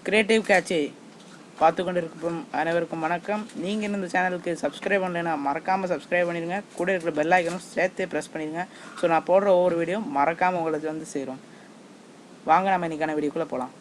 Creative கேட்சை பார்த்து கொண்டிருக்கும் அனைவருக்கும் வணக்கம். நீங்கள் இந்த சேனலுக்கு சப்ஸ்கிரைப் பண்ணலைன்னா மறக்காமல் சப்ஸ்கிரைப் பண்ணிடுங்க. கூட இருக்கிற பெல் ஐக்கனும் சேர்த்து ப்ரெஸ் பண்ணிடுங்க. ஸோ நான் போடுற ஒவ்வொரு வீடியோ மறக்காமல் உங்களுக்கு சேரும். வாங்க நம்ம இன்றைக்கான வீடியோக்குள்ளே போகலாம்.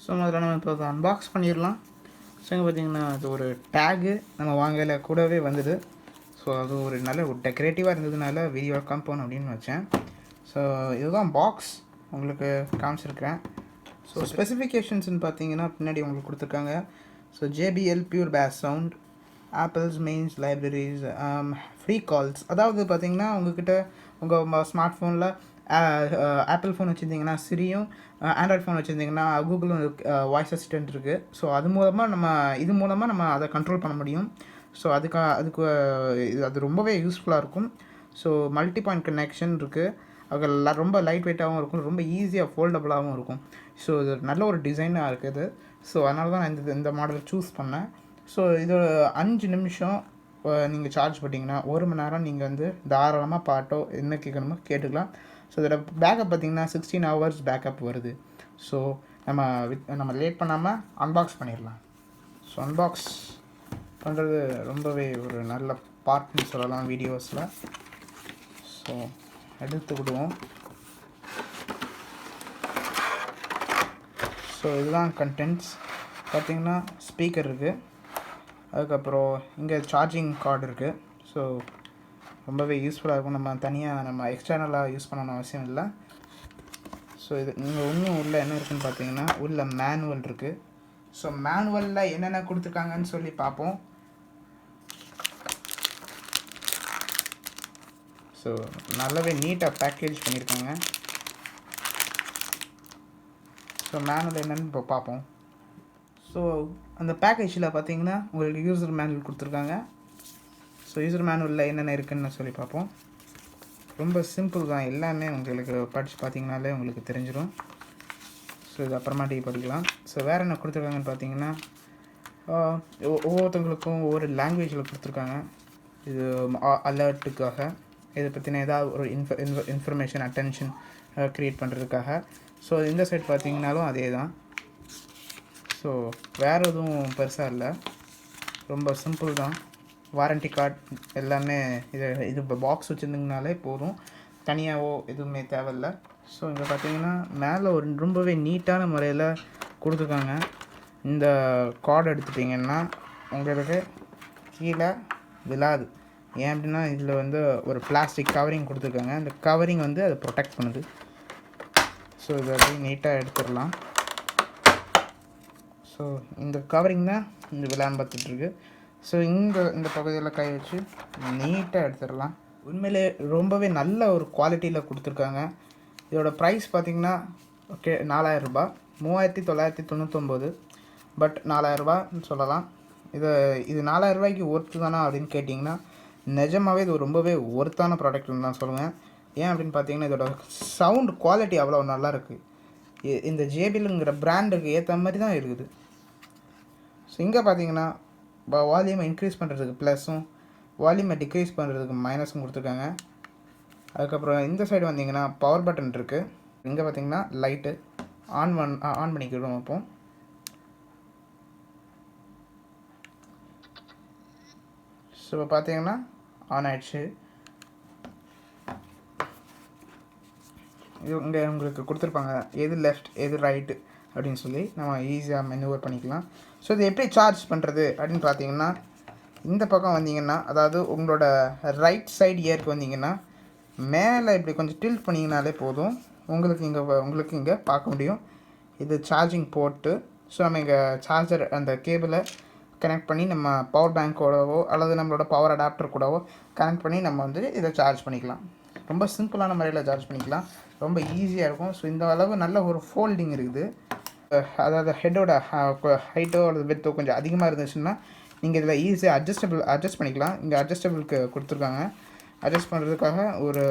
ஸோ அதில் நம்ம இப்போ அன்பாக்ஸ் பண்ணிடலாம். ஸோ இங்கே பார்த்திங்கன்னா அது ஒரு டேகு நம்ம வாங்கல கூடவே வந்தது. ஸோ அது ஒரு நல்ல ஒரு டெக்கரேட்டிவாக இருந்ததுனால வீடியோ காம்பவுண்ட் அப்படின்னு வச்சேன். ஸோ இதுதான் பாக்ஸ் உங்களுக்கு காமிச்சிருக்கிறேன். ஸோ ஸ்பெசிஃபிகேஷன்ஸ்னு பார்த்தீங்கன்னா பின்னாடி உங்களுக்கு கொடுத்துருக்காங்க. So JBL pure base sound, apples mains libraries, free calls. அதாவது பார்த்திங்கன்னா உங்கள்கிட்ட உங்கள் ஸ்மார்ட் ஃபோனில் ஆப்பிள் ஃபோன் வச்சுருந்தீங்கன்னா சிரியும், ஆண்ட்ராய்ட் ஃபோன் வச்சுருந்தீங்கன்னா கூகுளும் வாய்ஸ் அசிஸ்டன்ட் இருக்குது. ஸோ இது மூலமாக நம்ம அதை கண்ட்ரோல் பண்ண முடியும். ஸோ அதுக்கு அது ரொம்பவே யூஸ்ஃபுல்லாக இருக்கும். ஸோ மல்டி பாயிண்ட் கனெக்ஷன் இருக்குது. அது ரொம்ப லைட் வெயிட்டாகவும் இருக்கும், ரொம்ப ஈஸியாக ஃபோல்டபுளாகவும் இருக்கும். ஸோ இது நல்ல ஒரு டிசைனாக இருக்குது. ஸோ அதனால தான் நான் இந்த மாடலை சூஸ் பண்ணேன். ஸோ இது 5 நிமிஷம் நீங்கள் சார்ஜ் பண்ணிங்கன்னா 1 மணி நேரம் நீங்கள் தாராளமாக பாட்டோ என்ன கேட்கணுமோ கேட்டுக்கலாம். ஸோ இதோட பேக்கப் பார்த்திங்கன்னா 16 hours பேக்கப் வருது. ஸோ நம்ம லேட் பண்ணாமல் அன்பாக்ஸ் பண்ணிடலாம். ஸோ அன்பாக்ஸ் பண்ணுறது ரொம்பவே ஒரு நல்ல பார்ட்னு சொல்லலாம் வீடியோஸில். ஸோ எடுத்துக்கிடுவோம். ஸோ இதுதான் கண்டென்ட்ஸ். பார்த்திங்கன்னா ஸ்பீக்கர் இருக்குது, அதுக்கப்புறம் இங்கே சார்ஜிங் கார்டு இருக்குது. ஸோ ரொம்பவே யூஸ்ஃபுல்லாக இருக்கும். நம்ம எக்ஸ்டர்னலாக யூஸ் பண்ணணும் அவசியம் இல்லை. ஸோ இது நீங்கள் இன்னும் உள்ள என்ன இருக்குதுன்னு பார்த்தீங்கன்னா உள்ள மேனுவல் இருக்குது. ஸோ மேனுவலில் என்னென்ன கொடுத்துருக்காங்கன்னு சொல்லி பார்ப்போம். ஸோ நல்லாவே நீட்டாக பேக்கேஜ் பண்ணியிருக்காங்க. ஸோ மேனுவல் என்னென்னு இப்போ பார்ப்போம். ஸோ அந்த பேக்கேஜில் பார்த்தீங்கன்னா உங்களுக்கு யூசர் மேனுவல் கொடுத்துருக்காங்க. ஸோ யூசர் மேனுவலில் என்னென்ன இருக்குதுன்னு சொல்லி பார்ப்போம். ரொம்ப சிம்பிள் தான், எல்லாமே உங்களுக்கு படித்து பார்த்தீங்கனாலே உங்களுக்கு தெரிஞ்சிடும். ஸோ இது அப்புறமாட்டி படிக்கலாம். ஸோ வேறு என்ன கொடுத்துருக்காங்கன்னு பார்த்தீங்கன்னா ஒவ்வொருத்தவங்களுக்கும் ஒவ்வொரு லாங்குவேஜில் கொடுத்துருக்காங்க. இது அலர்ட்டுக்காக, இதை பற்றின ஏதாவது ஒரு இன்ஃபர்மேஷன் அட்டென்ஷன் க்ரியேட் பண்ணுறதுக்காக. ஸோ இந்த சைட் பார்த்தீங்கன்னாலும் அதே தான். ஸோ வேறு எதுவும் பெருசாக இல்லை, ரொம்ப சிம்பிள் தான். வாரண்டி கார்டு எல்லாமே இது பாக்ஸ் வச்சுருந்தீங்கனாலே போதும், தனியாகவோ எதுவுமே தேவையில்லை. ஸோ இங்கே பார்த்தீங்கன்னா மேலே ஒரு ரொம்பவே நீட்டான முறையில் கொடுத்துருக்காங்க. இந்த கார்டு எடுத்துட்டிங்கன்னா உங்களுக்கு கீழே விழாது. ஏன் அப்படின்னா இதில் ஒரு பிளாஸ்டிக் கவரிங் கொடுத்துருக்காங்க. இந்த கவரிங் அதை ப்ரொடெக்ட் பண்ணுது. ஸோ இதை அப்படியே நீட்டாக எடுத்துடலாம். ஸோ இந்த கவரிங் தான் இந்த விழான்னு பார்த்துட்ருக்கு. ஸோ இந்த பகுதியில் கை வச்சு நீட்டாக எடுத்துடலாம். உண்மையிலே ரொம்பவே நல்ல ஒரு குவாலிட்டியில் கொடுத்துருக்காங்க. இதோட ப்ரைஸ் பார்த்திங்கன்னா ஓகே 4000 ரூபா, 3999. பட் 4000 ரூபான்னு சொல்லலாம். இது 4000 ரூபாய்க்கு ஒர்த்து தானா அப்படின்னு கேட்டிங்கன்னா நிஜமாகவே இது ரொம்பவே ஒர்த்தான ப்ராடக்ட்னு தான் சொல்லுவேன். ஏன் அப்படின்னு பார்த்தீங்கன்னா இதோட சவுண்ட் குவாலிட்டி அவ்வளோ நல்லா இருக்குது. இந்த JBLங்கிற பிராண்டுக்கு ஏற்ற மாதிரி தான் இருக்குது. ஸோ இங்கே பார்த்தீங்கன்னா வால்யூமை இன்க்ரீஸ் பண்ணுறதுக்கு ப்ளஸும், வால்யூமை டிக்ரீஸ் பண்ணுறதுக்கு மைனஸும் கொடுத்துருக்காங்க. அதுக்கப்புறம் இந்த சைடு வந்தீங்கன்னா பவர் பட்டன் இருக்குது. இங்கே பார்த்தீங்கன்னா லைட்டு ஆன் பண்ணிக்கிடுவோம். இப்போ ஸோ இப்போ பார்த்தீங்கன்னா ஆன் ஆயிடுச்சு. இங்கே உங்களுக்கு கொடுத்துருப்பாங்க எது லெஃப்ட் எது ரைட்டு அப்படின்னு சொல்லி நம்ம ஈஸியாக மெனுவர் பண்ணிக்கலாம். ஸோ இது எப்படி சார்ஜ் பண்ணுறது அப்படின்னு பார்த்தீங்கன்னா இந்த பக்கம் வந்தீங்கன்னா, அதாவது உங்களோட ரைட் சைடு இயருக்கு வந்தீங்கன்னா மேலே இப்படி கொஞ்சம் டில்ட் பண்ணிங்கனாலே போதும், உங்களுக்கு இங்கே பார்க்க முடியும். இது சார்ஜிங் போர்ட்டு. ஸோ நம்ம இங்கே சார்ஜர் அந்த கேபிளை கனெக்ட் பண்ணி நம்ம பவர் பேங்க்கோடவோ அல்லது நம்மளோட பவர் அடாப்டர் கூடவோ கனெக்ட் பண்ணி நம்ம வந்து இதை சார்ஜ் பண்ணிக்கலாம். ரொம்ப சிம்பிளான முறையில் சார்ஜ் பண்ணிக்கலாம், ரொம்ப ஈஸியாக இருக்கும். ஸோ இந்த அளவு நல்ல ஒரு ஃபோல்டிங் இருக்குது. அதாவது ஹெட்டோட ஹைட்டோ அல்லது வித்தோ கொஞ்சம் அதிகமாக இருந்துச்சுன்னா நீங்கள் இதில் ஈஸியாக அட்ஜஸ்ட் பண்ணிக்கலாம். இங்கே அட்ஜஸ்டபிளுக்கு கொடுத்துருக்காங்க. அட்ஜஸ்ட் பண்ணுறதுக்காக ஒரு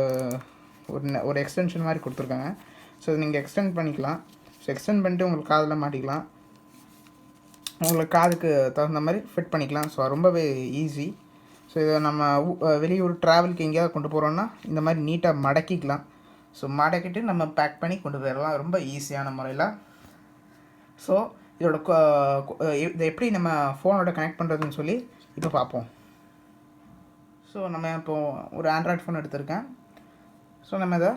ஒரு எக்ஸ்டென்ஷன் மாதிரி கொடுத்துருக்காங்க. ஸோ நீங்கள் எக்ஸ்டெண்ட் பண்ணிக்கலாம். ஸோ எக்ஸ்டெண்ட் பண்ணிட்டு உங்களுக்கு காதில் மாட்டிக்கலாம், உங்களுக்கு காதுக்கு தகுந்த மாதிரி ஃபிட் பண்ணிக்கலாம். ஸோ ரொம்பவே ஈஸி. ஸோ இதை நம்ம வெளியூர் ட்ராவலுக்கு எங்கேயாவது கொண்டு போகிறோன்னா இந்த மாதிரி நீட்டாக மடக்கிக்கலாம். ஸோ மடக்கிட்டு நம்ம பேக் பண்ணி கொண்டு போயிடலாம் ரொம்ப ஈஸியான முறையில். ஸோ இதோட இதை எப்படி நம்ம ஃபோனோட கனெக்ட் பண்ணுறதுன்னு சொல்லி இப்போ பார்ப்போம். ஸோ நம்ம இப்போது ஒரு ஆண்ட்ராய்ட் ஃபோன் எடுத்திருக்கேன். ஸோ நம்ம இதை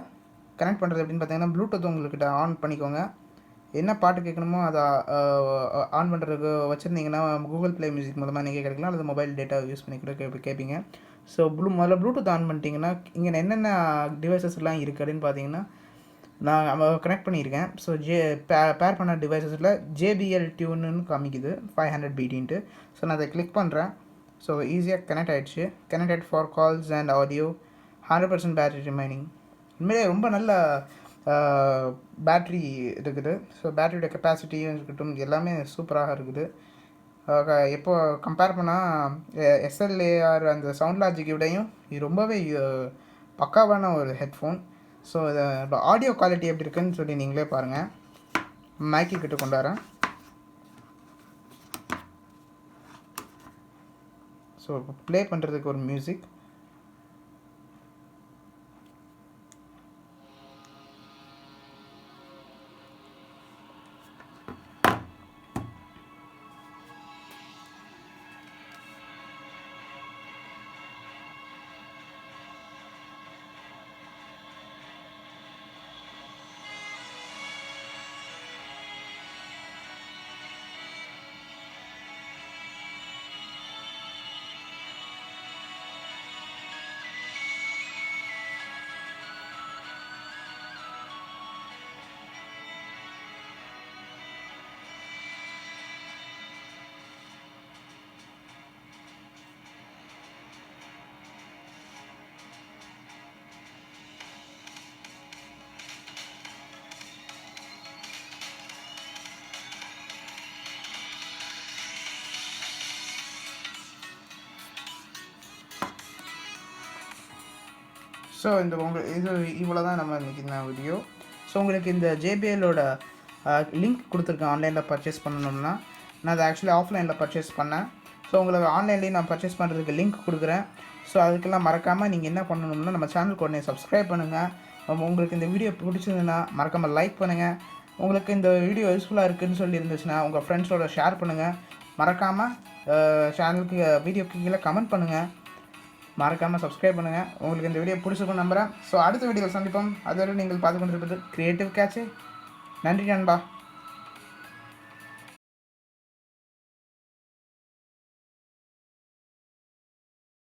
கனெக்ட் பண்ணுறது எப்படின்னு பார்த்தீங்கன்னா, ப்ளூடூத் உங்கள்கிட்ட ஆன் பண்ணிக்கோங்க. என்ன பாட்டு கேட்கணுமோ அதை ஆன் பண்ணுறதுக்கு வச்சுருந்தீங்கன்னா கூகுள் ப்ளே மியூசிக் மூலமாக நீங்கள் கேட்கலாம், அல்லது மொபைல் டேட்டா யூஸ் பண்ணி கூட கேட்பீங்க. ஸோ முதல்ல ப்ளூடூத் ஆன் பண்ணிட்டீங்கன்னா இங்கே என்னென்ன டிவைசஸ்லாம் இருக்குது அப்படின்னு பார்த்தீங்கன்னா, நான் கனெக்ட் பண்ணியிருக்கேன். ஸோ பேர் பண்ண டிவைசஸில் JBL டியூன்னு காமிக்குது 500 BTன்ட்டு. ஸோ நான் அதை கிளிக் பண்ணுறேன். ஸோ ஈஸியாக கனெக்ட் ஆகிடுச்சு. Connected for calls and audio, 100% battery remaining. உண்மையிலே ரொம்ப நல்ல பேட்ரி இருக்குது. ஸோ பேட்டரியோட கெப்பாசிட்டியும் இருக்கட்டும் எல்லாமே சூப்பராக இருக்குது. எப்போ கம்பேர் பண்ணால் SLAR அந்த சவுண்ட் லாஜிக் விடையும் இது ரொம்பவே பக்காவான ஒரு ஹெட்ஃபோன். ஸோ இதோட ஆடியோ குவாலிட்டி எப்படி இருக்குன்னு சொல்லி நீங்களே பாருங்கள். மைக்கி கிட்ட கொண்டாடுறேன். ஸோ இப்போ ப்ளே பண்ணுறதுக்கு ஒரு மியூசிக். ஸோ இந்த இவ்வளோ தான் நம்ம இன்றைக்கி இந்த வீடியோ. ஸோ உங்களுக்கு இந்த JBLோட லிங்க் கொடுத்துருக்கேன். ஆன்லைனில் பர்ச்சேஸ் பண்ணணும்னா நான் அதை ஆக்சுவலி ஆஃப்லைனில் பர்ச்சேஸ் பண்ணேன். ஸோ உங்களுக்கு ஆன்லைன்லேயும் நான் பர்ச்சேஸ் பண்ணுறதுக்கு லிங்க் கொடுக்குறேன். ஸோ அதுக்கெல்லாம் மறக்காமல் நீங்கள் என்ன பண்ணணும்னா நம்ம சேனலுக்கு உடனே சப்ஸ்கிரைப் பண்ணுங்கள். உங்களுக்கு இந்த வீடியோ பிடிச்சிருந்துன்னா மறக்காமல் லைக் பண்ணுங்கள். உங்களுக்கு இந்த வீடியோ யூஸ்ஃபுல்லாக இருக்குதுன்னு சொல்லி இருந்துச்சுன்னா உங்கள் ஃப்ரெண்ட்ஸோட ஷேர் பண்ணுங்கள். மறக்காமல் சேனலுக்கு வீடியோக்கு கீழே கமெண்ட் பண்ணுங்கள். மறக்காமல் சப்ஸ்கிரைப் பண்ணுங்கள். உங்களுக்கு இந்த வீடியோ பிடிச்சிருக்குன்னு நம்புகிறேன். ஸோ அடுத்த வீடியோவில் சந்திப்போம். அதுவரை நீங்கள் பார்த்து கொண்டிருப்பது கிரியேட்டிவ் கேட்சு. நன்றி நண்பா.